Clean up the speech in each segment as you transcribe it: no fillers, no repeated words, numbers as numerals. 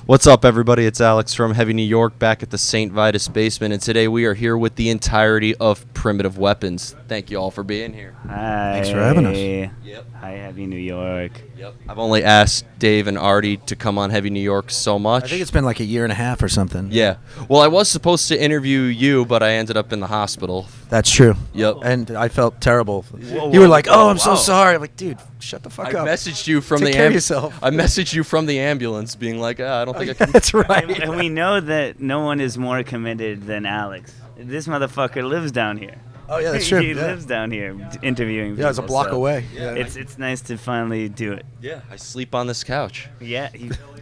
What's up, everybody? It's Alex from Heavy New York back at the St. Vitus basement, and today we are here with the entirety of Primitive Weapons. Thank you all for being here. Hi. Thanks for having us. Yep. Hi, Heavy New York. Yep. I've only asked Dave and Artie to come on Heavy New York so much. I think it's been like a year and a half or something. Yeah. Well, I was supposed to interview you, but I ended up in the hospital. That's true. Yep. And I felt terrible. Whoa, You were like, whoa, I'm so whoa. sorry. I'm like, dude, shut the fuck I up. messaged you from Take the care of yourself. I messaged you from the ambulance, being like, I don't think I can. That's right. And we know that no one is more committed than Alex. This motherfucker lives down here. Oh, yeah, that's true. He Yeah. lives down here interviewing people. Yeah, it's a block so away. Yeah. It's nice to finally do it. Yeah, I sleep on this couch. Yeah,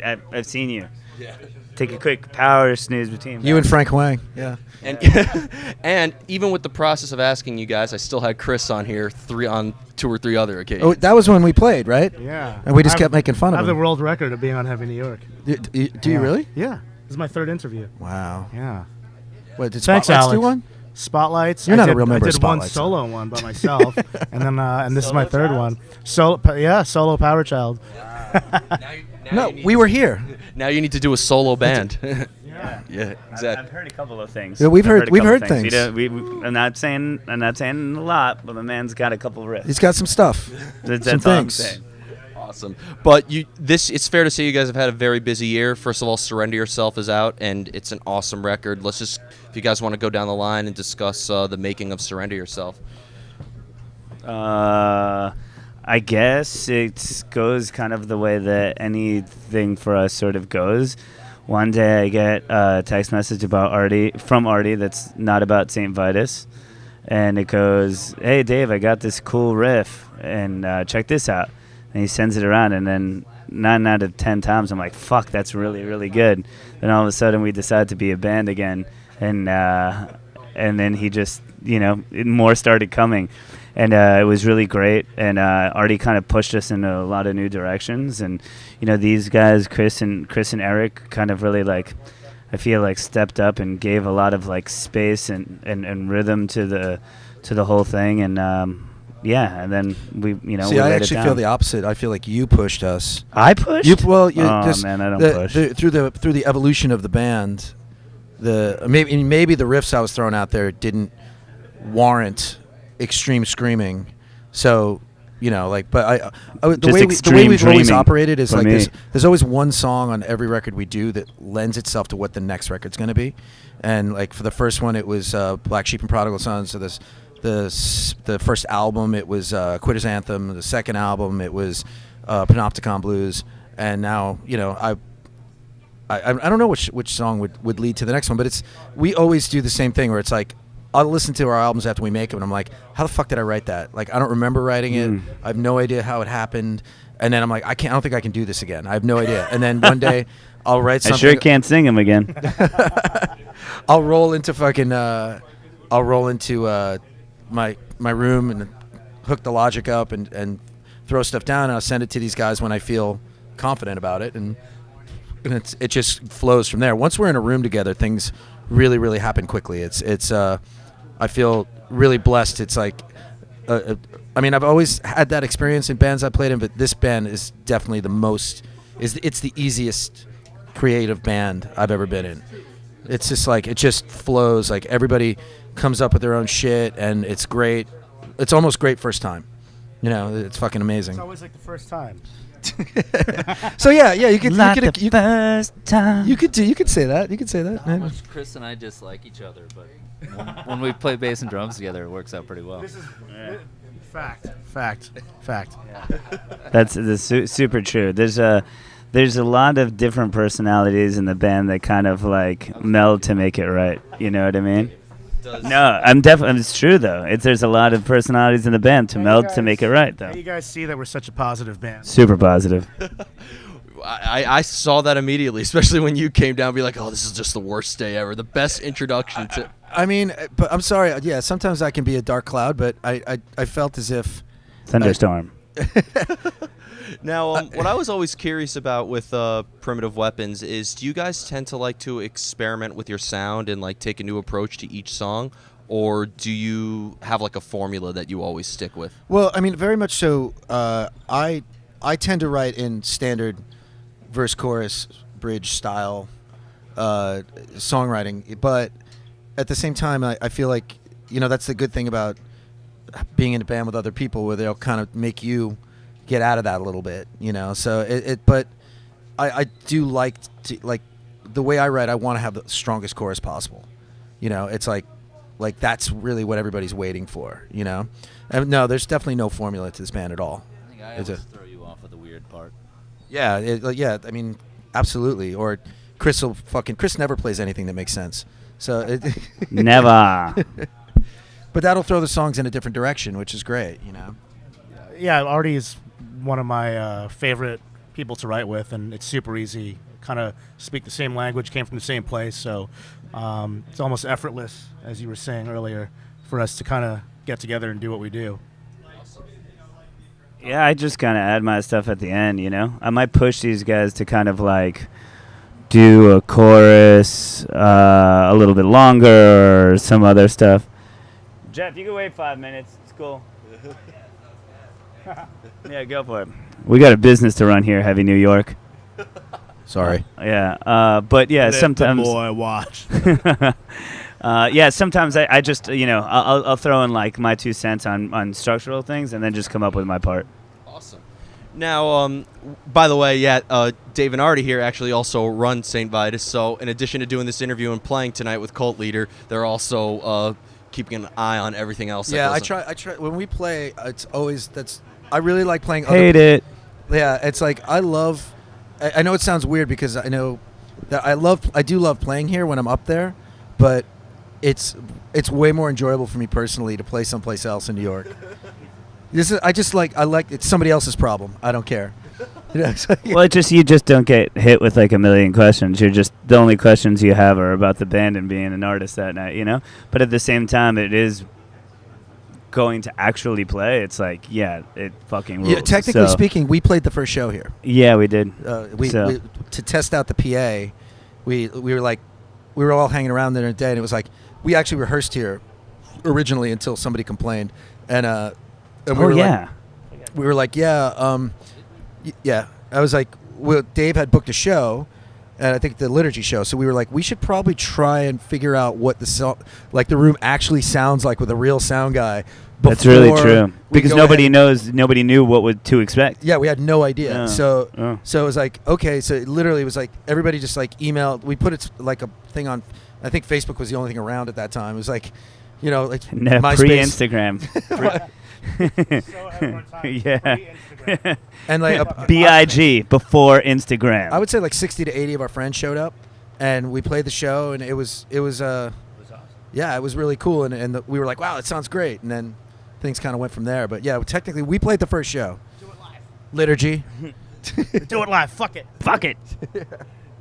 I've seen you. Yeah. Take a quick power snooze between. You and Frank Wang. Yeah. And and even with the process of asking you guys, I still had Chris on here on 2 or 3 other occasions. Oh, that was when we played, right? Yeah. And we just I've- kept making fun I of have the him. world record of being on Heavy New York. Do you Yeah. really? Yeah. This is my 3rd interview. Wow. Yeah. What, did Thanks, Spotlights Alex. do one? Spotlights. You're I not a did- real member I of did one Spotlights. solo one by myself, and then and this is my 3rd one. Solo Power Child. No, we were here. Now you need to do a solo band. Yeah. Yeah, I've exactly. heard a couple of things. Yeah, we've I've heard a couple things. We don't- we- I'm not saying a lot, but the man's got a couple of riffs. He's got some stuff. That's some all I'm things. saying. Awesome. But it's fair to say you guys have had a very busy year. First of all, Surrender Yourself is out, and it's an awesome record. Let's just, if you guys want to go down the line and discuss the making of Surrender Yourself. I guess it goes kind of the way that anything for us sort of goes. One day I get a text message from Artie that's not about St. Vitus, and it goes, "Hey Dave, I got this cool riff, and check this out." And he sends it around, and then 9 out of 10 times I'm like, "Fuck, that's really really good." Then all of a sudden we decide to be a band again, and then he just more started coming. And it was really great, and Artie kind of pushed us in a lot of new directions. And these guys, Chris and Eric, kind of really I feel like stepped up and gave a lot of space and rhythm to the whole thing. And and then we See, we I laid it actually down. feel the opposite. I feel like you pushed us. I pushed. Oh Oh, man, I don't push. Through the evolution of the band, maybe the riffs I was throwing out there didn't warrant extreme screaming. So, but the Just way extreme we've always dreaming operated is for like me. there's always one song on every record we do that lends itself to what the next record's going to be. And for the first one, it was Black Sheep and Prodigal Sons. So the first album, it was Quitter's Anthem. The second album, it was Panopticon Blues. And now, I don't know which song would lead to the next one, but we always do the same thing where it's like, I'll listen to our albums after we make them, and I'm like, how the fuck did I write that? I don't remember writing it. I have no idea how it happened. And then I'm like, I don't think I can do this again. I have no idea. And then one day, I'll write I something. sure can't sing him again. I'll roll into my room and hook the Logic up and throw stuff down, and I'll send it to these guys when I feel confident about it, and it just flows from there. Once we're in a room together, things really, really happen quickly. I feel really blessed. It's like, I've always had that experience in bands I played in, but this band is definitely it's the easiest creative band I've ever been in. It's just it just flows. Everybody comes up with their own shit, and it's great. It's almost great first time. It's fucking amazing. It's always like the first time. So yeah, you could first time. you could say that. You could say that. Not much Chris and I dislike each other, but when we play bass and drums together, it works out pretty well. This is fact. That's super true. There's a lot of different personalities in the band that kind of meld to make it right. You know what I mean? No, I'm definitely. It's true though. There's a lot of personalities in the band to meld to make it right though. You guys see that we're such a positive band. Super positive. I saw that immediately, especially when you came down and be like, oh, this is just the worst day ever. The best introduction to... But I'm sorry. Yeah, sometimes I can be a dark cloud, but I felt as if Thunderstorm. Now, what I was always curious about with Primitive Weapons is, do you guys tend to like to experiment with your sound and take a new approach to each song, or do you have a formula that you always stick with? Well, very much so. I tend to write in standard verse chorus bridge style songwriting. But at the same time, I feel like, that's the good thing about being in a band with other people, where they'll kind of make you get out of that a little bit, So but I do like the way I write. I want to have the strongest chorus possible. It's like that's really what everybody's waiting for. And no, there's definitely no formula to this band at all. I think I always throw you off with the weird part. Yeah, I mean, absolutely. Or Chris never plays anything that makes sense. So Never. But that'll throw the songs in a different direction, which is great. Yeah, Artie is one of my favorite people to write with, and it's super easy. Kind of speak the same language, came from the same place, so it's almost effortless, as you were saying earlier, for us to kind of get together and do what we do. Yeah, I just kind of add my stuff at the end, I might push these guys to kind of like do a chorus a little bit longer or some other stuff. Jeff, you can wait 5 minutes. It's cool. Yeah, go for it. We got a business to run here, Heavy New York. Sorry. Yeah, but yeah, sometimes. The more I watch. Yeah, sometimes I just I'll throw in like my 2 cents on structural things and then just come up with my part. Awesome. Now, by the way, Dave and Artie here actually also run St. Vitus. So in addition to doing this interview and playing tonight with Cult Leader, they're also keeping an eye on everything else. Yeah, I try when we play. It's always I really like playing. Hate it. Yeah, it's like I love. I know it sounds weird because I know that I do love playing here when I'm up there, but it's way more enjoyable for me personally to play someplace else in New York. I like it's somebody else's problem. I don't care. Well, you just don't get hit with like a million questions. You're just the only questions you have are about the band and being an artist that night, But at the same time, it is going to actually play. It's like, yeah, it fucking rules. Yeah, technically speaking, we played the first show here. Yeah, we did. We to test out the PA. We were all hanging around there in a day, and it was like we actually rehearsed here originally until somebody complained, and we were like, yeah. I was like, well, Dave had booked a show, and I think the liturgy show. So we were like, we should probably try and figure out what the room actually sounds like with a real sound guy. That's really true because nobody knew what to expect. Yeah, we had no idea. Yeah. So it was like, okay. So it literally was like everybody just like emailed. We put it like a thing on. I think Facebook was the only thing around at that time. It was like, like pre-Instagram. Yeah. And like BIG before Instagram. I would say like 60 to 80 of our friends showed up, and we played the show, and it was awesome. Yeah, it was really cool, and we were like, wow, it sounds great, and then things kind of went from there. But yeah, technically we played the first show. Do it live. Liturgy. Do it live. Fuck it. Fuck it.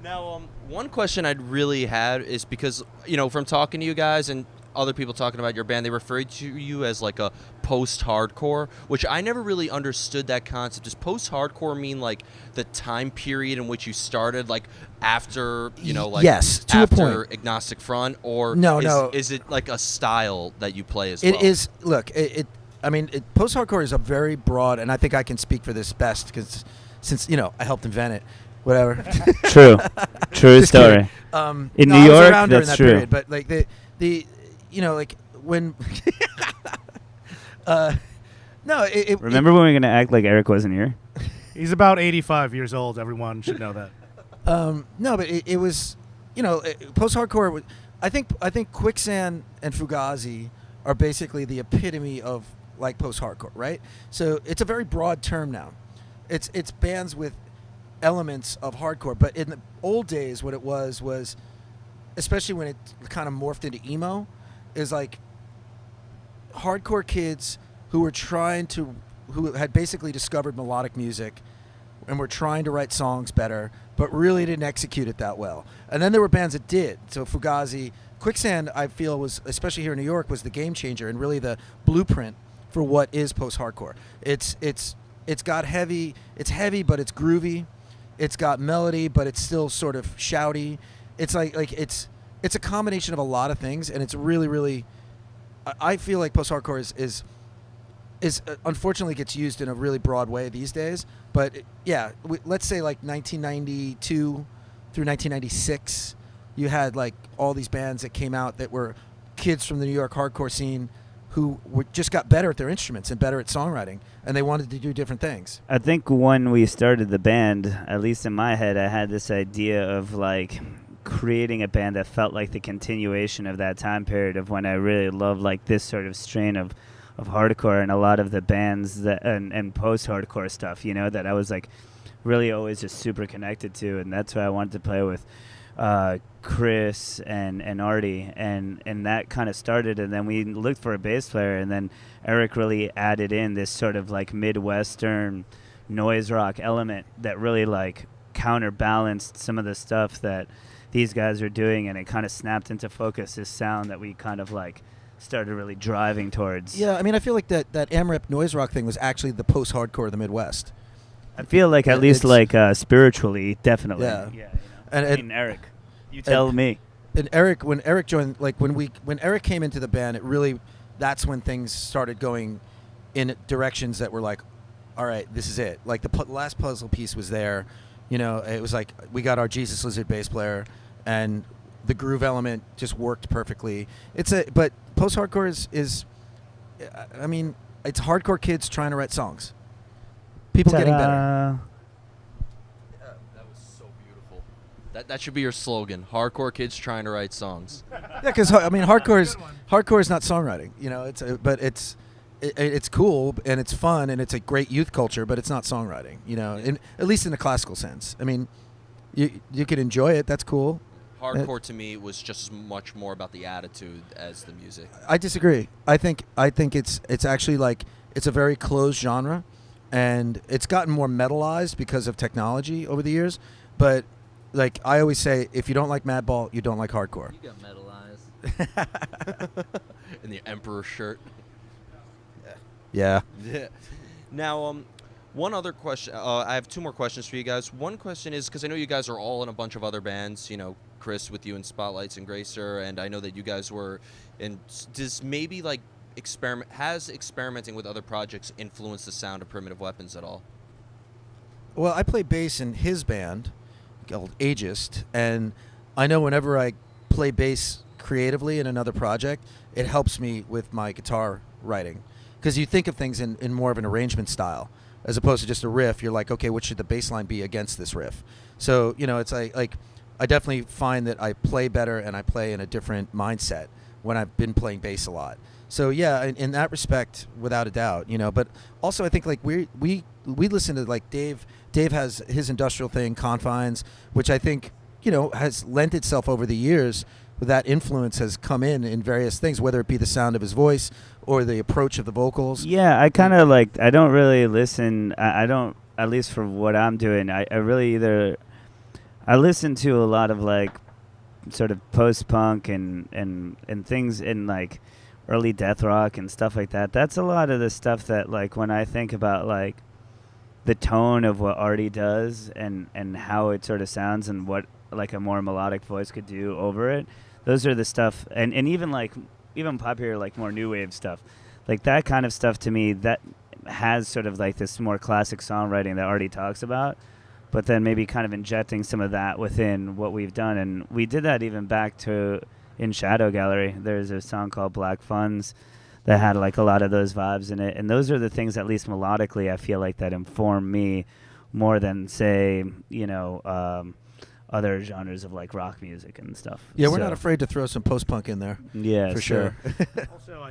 Now, one question I'd really had is because, from talking to you guys and other people talking about your band, they refer to you as like a post-hardcore, which I never really understood that concept. Does post-hardcore mean like the time period in which you started, like after, yes, to a after point. Agnostic Front, or no. Is it like a style that you play as well? It is. Look, post-hardcore is a very broad, and I think I can speak for this best because since I helped invent it. Whatever. True story. In New York, that's true. Period, but like the like when remember when we were gonna act like Eric wasn't here? He's about 85 years old. Everyone should know that. No, but it was post-hardcore. I think Quicksand and Fugazi are basically the epitome of like post-hardcore, right? So it's a very broad term now. It's bands with elements of hardcore, but in the old days, what it was especially when it kind of morphed into emo, is like hardcore kids who had basically discovered melodic music and were trying to write songs better, but really didn't execute it that well. And then there were bands that did. So Fugazi, Quicksand, I feel was, especially here in New York, was the game changer and really the blueprint for what is post-hardcore. It's got heavy, but it's groovy. It's got melody, but it's still sort of shouty. It's like it's a combination of a lot of things, and it's really, really. I feel like post-hardcore is unfortunately gets used in a really broad way these days. But let's say like 1992 through 1996, you had like all these bands that came out that were kids from the New York hardcore scene who just got better at their instruments and better at songwriting, and they wanted to do different things. I think when we started the band, at least in my head, I had this idea of like creating a band that felt like the continuation of that time period of when I really loved like this sort of strain of hardcore, and a lot of the bands that and post-hardcore stuff, you know, that I was like really always just super connected to, and that's why I wanted to play with Chris and Artie, and that kind of started, and then we looked for a bass player, and then Eric really added in this sort of like Midwestern noise rock element that really like counterbalanced some of the stuff that these guys are doing, and it kind of snapped into focus this sound that we kind of like started really driving towards. Yeah, I mean, I feel like that AMRAP noise rock thing was actually the post-hardcore of the Midwest. I feel like at least like spiritually, definitely. Yeah. You know. And I mean, Eric, you tell me. And Eric, when Eric joined, like when Eric came into the band, it really, that's when things started going in directions that were like, all right, this is it. Like the last puzzle piece was there, you know. It was like we got our Jesus Lizard bass player, and the groove element just worked perfectly. But post-hardcore is, I mean, it's hardcore kids trying to write songs. People getting better. That was so beautiful. That should be your slogan. Hardcore kids trying to write songs. Yeah, because I mean, hardcore is not songwriting. You know, it's cool and it's fun and it's a great youth culture, but it's not songwriting. You know, at least in the classical sense. I mean, you can enjoy it. That's cool. Hardcore to me was just as much more about the attitude as the music. I disagree. I think it's actually like it's a very closed genre, and it's gotten more metalized because of technology over the years. But like I always say, if you don't like Madball, you don't like hardcore. You got metalized. In the Emperor shirt. Yeah. Yeah. Now, one other question. I have two more questions for you guys. One question is, because I know you guys are all in a bunch of other bands, you know, Chris with you in Spotlights and Gracer, and I know that you guys were in. Does maybe like experimenting with other projects influence the sound of Primitive Weapons at all? Well, I play bass in his band called Ageist, and I know whenever I play bass creatively in another project, it helps me with my guitar writing. Because you think of things in more of an arrangement style, as opposed to just a riff. You're like, okay, what should the bass line be against this riff? So, you know, it's like I definitely find that I play better and I play in a different mindset when I've been playing bass a lot. So yeah, in that respect, without a doubt, you know. But also, I think like we listen to like Dave. Dave has his industrial thing, Confines, which I think, you know, has lent itself over the years. That influence has come in various things, whether it be the sound of his voice or the approach of the vocals. Yeah, I kind of like, I don't really listen. I don't, at least for what I'm doing, I really I listen to a lot of like sort of post-punk and things in like early death rock and stuff like that. That's a lot of the stuff that like when I think about like the tone of what Artie does and how it sort of sounds and what like a more melodic voice could do over it. Those are the stuff, and even like even popular like more new wave stuff, like that kind of stuff to me that has sort of like this more classic songwriting that Artie talks about, but then maybe kind of injecting some of that within what we've done, and we did that even back to in Shadow Gallery. There's a song called Black Funds that had like a lot of those vibes in it, and those are the things, at least melodically, I feel like that inform me more than say, you know, other genres of like rock music and stuff. Yeah, we're not afraid to throw some post-punk in there. Yeah, for sure. Also,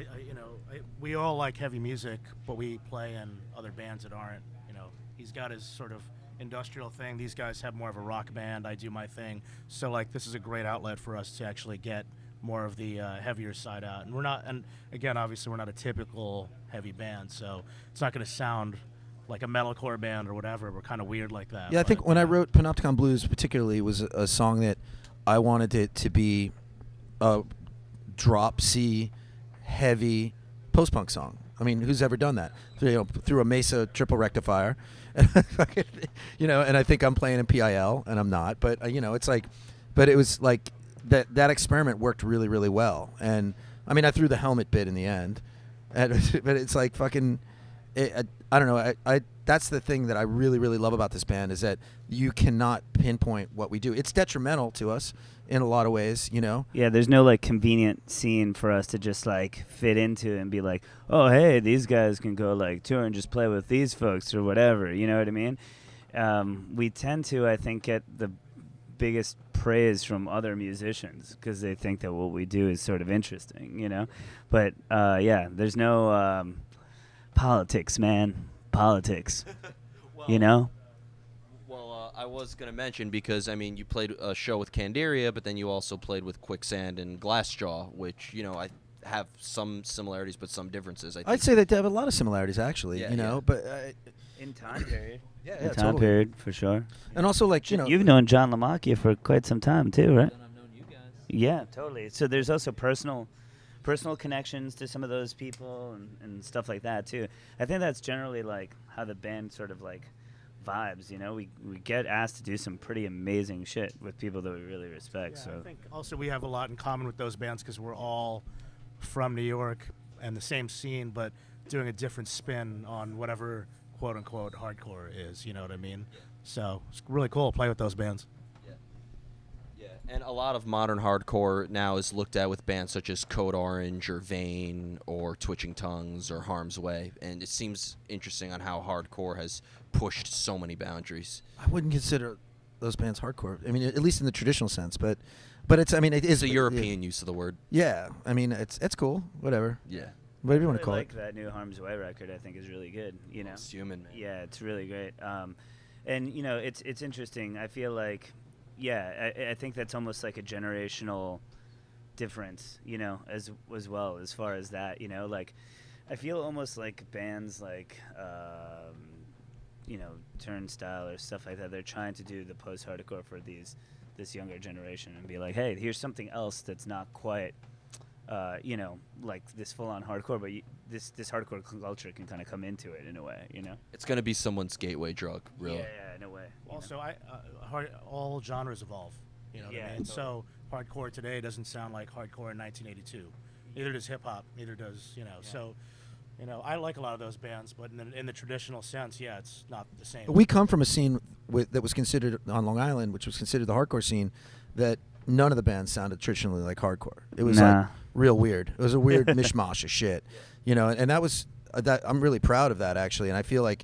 we all like heavy music, but we play in other bands that aren't. You know, he's got his sort of industrial thing. These guys have more of a rock band. I do my thing. So like, this is a great outlet for us to actually get more of the heavier side out. And we're not. And again, obviously, we're not a typical heavy band, so it's not going to sound like a metalcore band or whatever. We're kind of weird like that. Yeah, I think when I wrote Panopticon Blues particularly was a song that I wanted it to be a drop C, heavy post-punk song. I mean, who's ever done that? Through a Mesa triple rectifier. You know, and I think I'm playing in PIL, and I'm not. But, you know, it's like, but it was like that experiment worked really, really well. And, I mean, I threw the helmet bit in the end. But it's like fucking... I don't know. I that's the thing that I really, really love about this band is that you cannot pinpoint what we do. It's detrimental to us in a lot of ways, you know. Yeah, there's no like convenient scene for us to just like fit into and be like, oh hey, these guys can go like tour and just play with these folks or whatever. You know what I mean? We tend to, I think, get the biggest praise from other musicians because they think that what we do is sort of interesting, you know. But yeah, there's no politics, man. Politics. Well, You know? Well, I was going to mention because, I mean, you played a show with Candiria, but then you also played with Quicksand and Glassjaw, which, you know, I have some similarities but some differences. I think. I'd say they have a lot of similarities, actually, Yeah, you know. yeah. But In time period. yeah, In time totally. period, for sure. And also, like, you know, You've known John Lamacchia for quite some time, too, right? Then I've known you guys. Yeah, totally. So there's also personal connections to some of those people and stuff like that too. I think that's generally like how the band sort of like vibes, you know. We get asked to do some pretty amazing shit with people that we really respect. Yeah, So I think also we have a lot in common with those bands because we're all from New York and the same scene, but doing a different spin on whatever quote unquote hardcore is. You know what I mean? So it's really cool to play with those bands. Yeah, and a lot of modern hardcore now is looked at with bands such as Code Orange or Vane or Twitching Tongues or Harm's Way, and it seems interesting on how hardcore has pushed so many boundaries. I wouldn't consider those bands hardcore. I mean, at least in the traditional sense, but it's. I mean, it is It's a European use of the word. Yeah, I mean, it's cool. Whatever. Yeah. Whatever you I want to really call like it. that new Harm's Way record. I think is really good. You know. It's human, man. Yeah, it's really great. And you know, it's interesting. I feel like, yeah, I think that's almost like a generational difference, you know, as well as far as that, you know, like I feel almost like bands like, you know, Turnstile or stuff like that. They're trying to do the post-hardcore for this younger generation and be like, hey, here's something else that's not quite. You know, like this full-on hardcore, but this hardcore culture can kind of come into it in a way, you know. It's going to be someone's gateway drug, really. Yeah, in a way. you know? Also, all genres evolve. You know what Yeah, I mean? totally. So hardcore today doesn't sound like hardcore in 1982. Neither does hip hop. Neither does So, you know, I like a lot of those bands, but in the traditional sense, yeah, it's not the same. We come from a scene that was considered on Long Island, which was considered the hardcore scene, that none of the bands sounded traditionally like hardcore. It was Nah. like real weird. It was a weird mishmash of shit, you know. And that was that. I'm really proud of that actually, and I feel like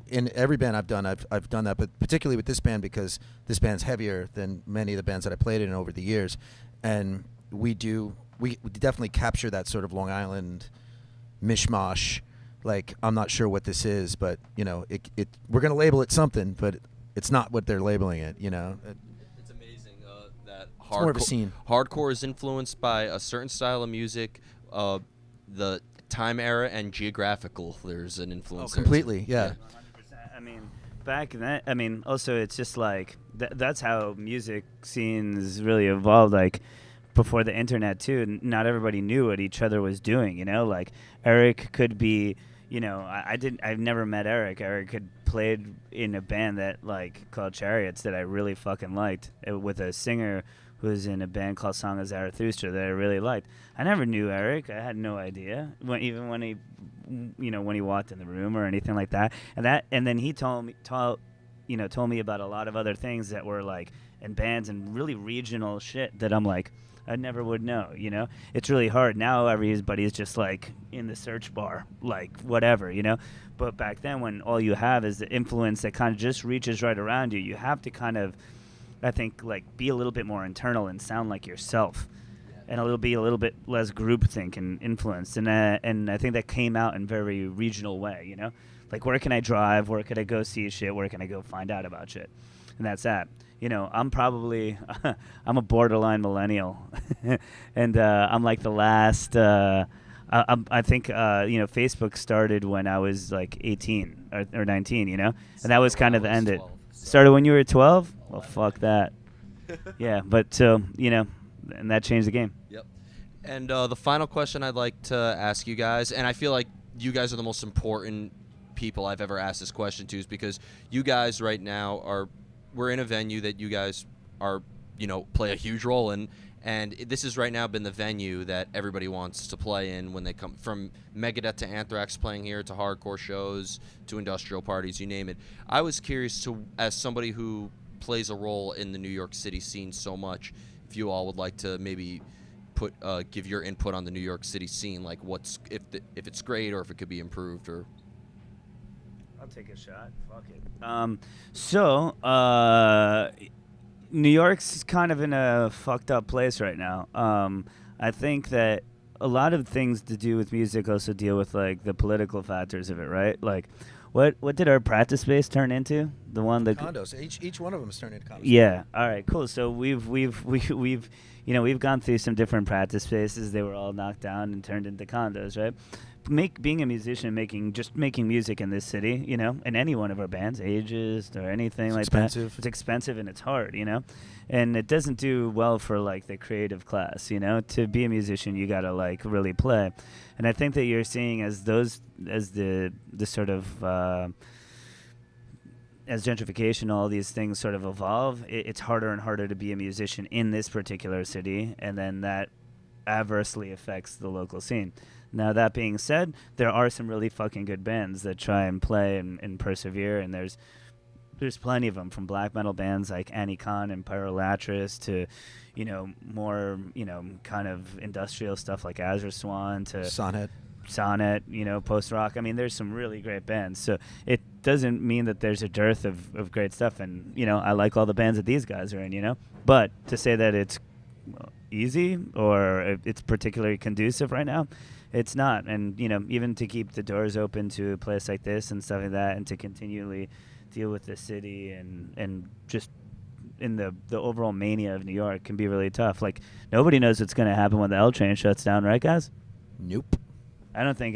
in every band I've done that, but particularly with this band because this band's heavier than many of the bands that I played in over the years, and we definitely capture that sort of Long Island mishmash. Like, I'm not sure what this is, but you know, we're gonna label it something, but it's not what they're labeling it. You know. It's amazing that more of a scene. Hardcore is influenced by a certain style of music, the time era, and geographical. There's an influence. there, too. Completely, yeah. 100%. I mean, back then, I mean, also it's just like that's how music scenes really evolved. Like before the internet too, not everybody knew what each other was doing. You know, like Eric could be. You know, I've never met Eric. Eric had played in a band that like called Chariots that I really fucking liked with a singer who was in a band called Song of Zarathustra that I really liked. I never knew Eric. I had no idea even when he, you know, when he walked in the room or anything like that. And then he told me about a lot of other things that were like in bands and really regional shit that I'm like, I never would know, you know? It's really hard. Now everybody's just like in the search bar, like whatever, you know? But back then when all you have is the influence that kind of just reaches right around you, you have to kind of, I think, like be a little bit more internal and sound like yourself. And be a little bit less groupthink and influenced. And I think that came out in very regional way, you know? Like where can I drive? Where can I go see shit? Where can I go find out about shit? And that's that. You know, I'm a borderline millennial, and I'm like the last. I think you know, Facebook started when I was like 18 or 19. You know, and that was kind of the end. It started when you were 12. Well, fuck that. Yeah, but so you know, and that changed the game. Yep. And the final question I'd like to ask you guys, and I feel like you guys are the most important people I've ever asked this question to, is because you guys right now we're in a venue that you guys are, you know, play a huge role in, And this has right now been the venue that everybody wants to play in when they come, from Megadeth to Anthrax playing here to hardcore shows to industrial parties, you name it. I was curious to, as somebody who plays a role in the New York City scene so much, if you all would like to maybe give your input on the New York City scene, like if it's great or if it could be improved. Or I'll take a shot. Fuck it. New York's kind of in a fucked up place right now. I think that a lot of things to do with music also deal with like the political factors of it, right? Like, what did our practice space turn into? The one that Condos. Each one of them is turned into condos. Yeah. All right. Cool. So we've gone through some different practice spaces. They were all knocked down and turned into condos, right? Being a musician, making music in this city, in any one of our bands, Ages or anything like expensive. that, it's expensive and it's hard, and it doesn't do well for like the creative class, To be a musician, you gotta like really play, and I think that you're seeing as the sort of as gentrification, all these things sort of evolve, it's harder and harder to be a musician in this particular city, and then that adversely affects the local scene. Now, that being said, there are some really fucking good bands that try and play and persevere, and there's plenty of them, from black metal bands like Annie Con and Pyrolatris to, more, kind of industrial stuff like Azure Swan to Sonnet, post-rock. I mean, there's some really great bands. So it doesn't mean that there's a dearth of great stuff. And, I like all the bands that these guys are in, But to say that it's easy or it's particularly conducive right now, it's not. And, even to keep the doors open to a place like this and stuff like that, and to continually deal with the city and just in the overall mania of New York can be really tough. Like, nobody knows what's going to happen when the L train shuts down, right, guys? Nope. I don't think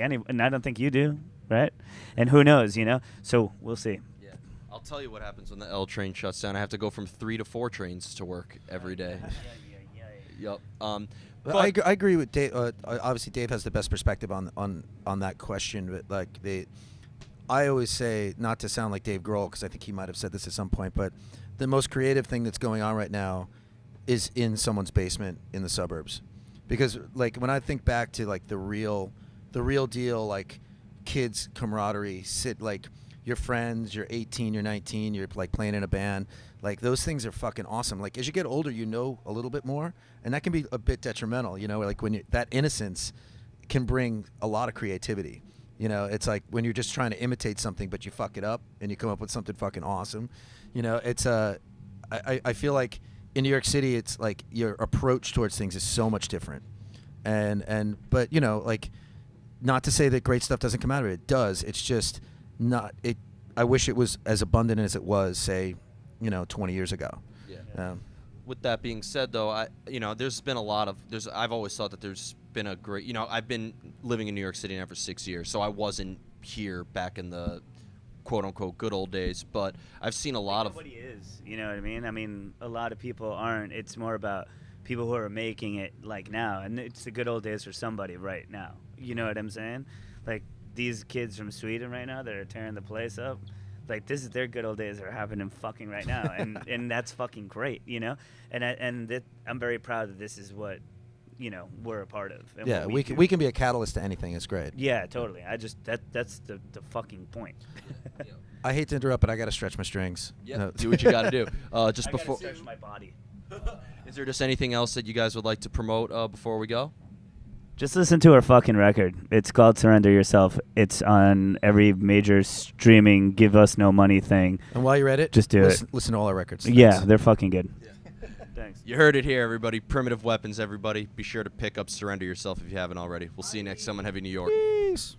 you do, right? And who knows, So we'll see. yeah, I'll tell you what happens when the L train shuts down. I have to go from 3 to 4 trains to work every day. Yep. But I agree with Dave. Obviously, Dave has the best perspective on that question. But like I always say, not to sound like Dave Grohl, because I think he might have said this at some point, but the most creative thing that's going on right now is in someone's basement in the suburbs. Because like when I think back to like the real deal, like kids camaraderie, like your friends, you're 18, you're 19, you're like playing in a band. Like those things are fucking awesome. Like as you get older, a little bit more, and that can be a bit detrimental. Like when that innocence can bring a lot of creativity. It's like when you're just trying to imitate something, but you fuck it up and you come up with something fucking awesome. It's I feel like in New York City, it's like your approach towards things is so much different. But like, not to say that great stuff doesn't come out of it. It does. It's just not it. I wish it was as abundant as it was, say, 20 years ago. Yeah. With that being said, though, there's been a lot of I've always thought that there's been a great, I've been living in New York City now for 6 years, so I wasn't here back in the quote unquote good old days, but I've seen a lot of. Nobody is, you know what I mean? I mean, a lot of people aren't. It's more about people who are making it like now, and it's the good old days for somebody right now. You know what I'm saying? Like these kids from Sweden right now that are tearing the place up. Like this is their good old days that are happening fucking right now, and that's fucking great, And I'm very proud that this is what, we're a part of. And yeah, we can be a catalyst to anything. It's great. Yeah, totally. I just that's the fucking point. I hate to interrupt, but I got to stretch my strings. Yeah, do what you got to do. Just I before. gotta stretch my body. Is there just anything else that you guys would like to promote before we go? Just listen to our fucking record. It's called Surrender Yourself. It's on every major streaming give us no money thing. And while you're at it, just do listen, it. Listen to all our records. Yeah, Thanks. they're fucking good. Yeah. Thanks. You heard it here, everybody. Primitive Weapons, everybody. Be sure to pick up Surrender Yourself if you haven't already. We'll see you next time on Heavy New York. Peace.